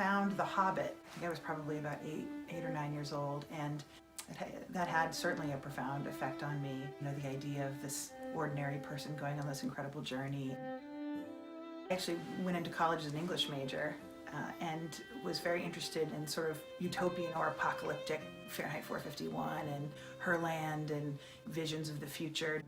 found The Hobbit. I think I was probably about eight or 9 years old, and that had certainly a profound effect on me. You know, the idea of this ordinary person going on this incredible journey. I actually went into college as an English major and was very interested in sort of utopian or apocalyptic Fahrenheit 451 and Herland and visions of the future.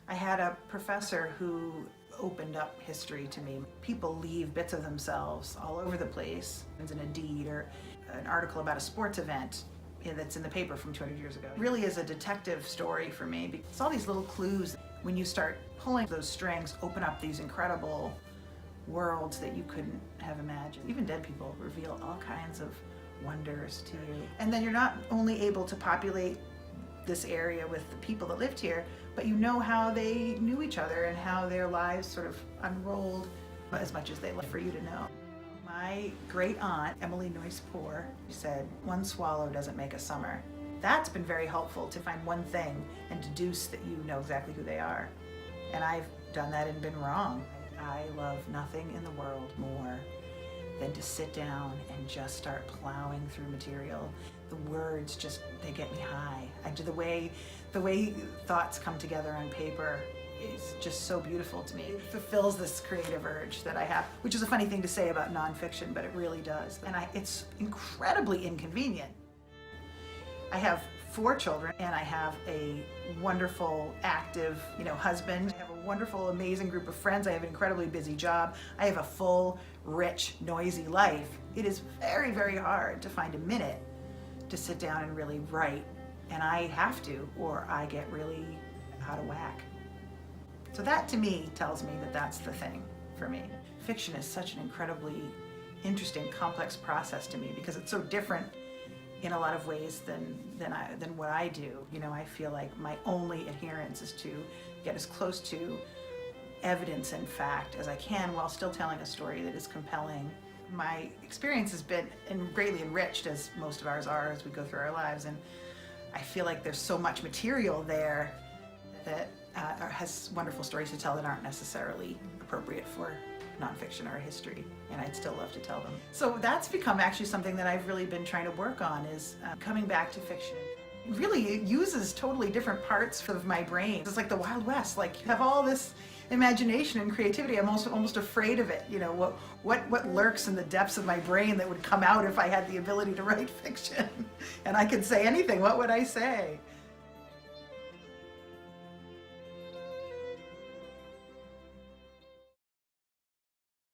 I had a professor who opened up history to me. People leave bits of themselves all over the place. It's in a deed or an article about a sports event that's in the paper from 200 years ago. It really is a detective story for me because all these little clues, when you start pulling those strings, open up these incredible worlds that you couldn't have imagined. Even dead people reveal all kinds of wonders to you. And then you're not only able to populate this area with the people that lived here, but you know how they knew each other and how their lives sort of unrolled as much as they love for you to know. My great aunt, Emily Noyce-Poor, said, "One swallow doesn't make a summer." That's been very helpful, to find one thing and deduce that you know exactly who they are. And I've done that and been wrong. I love nothing in the world more than to sit down and just start plowing through material. The words just, they get me high. The way thoughts come together on paper is just so beautiful to me. It fulfills this creative urge that I have, which is a funny thing to say about nonfiction, but it really does. And it's incredibly inconvenient. I have 4 children, and I have a wonderful, active, husband. I have a wonderful, amazing group of friends. I have an incredibly busy job. I have a full, rich, noisy life. It is very, very hard to find a minute to sit down and really write, and I have to, or I get really out of whack. So that, to me, tells me that that's the thing for me. Fiction is such an incredibly interesting, complex process to me because it's so different in a lot of ways than what I do. I feel like my only adherence is to get as close to evidence and fact as I can while still telling a story that is compelling. My experience has been greatly enriched, as most of ours are, as we go through our lives, and I feel like there's so much material there that has wonderful stories to tell that aren't necessarily appropriate for nonfiction or history, and I'd still love to tell them. So that's become actually something that I've really been trying to work on, is coming back to fiction. Really, it uses totally different parts of my brain. It's like the Wild West. Like, you have all this imagination and creativity. I'm almost afraid of it. What lurks in the depths of my brain that would come out if I had the ability to write fiction? And I could say anything. What would I say?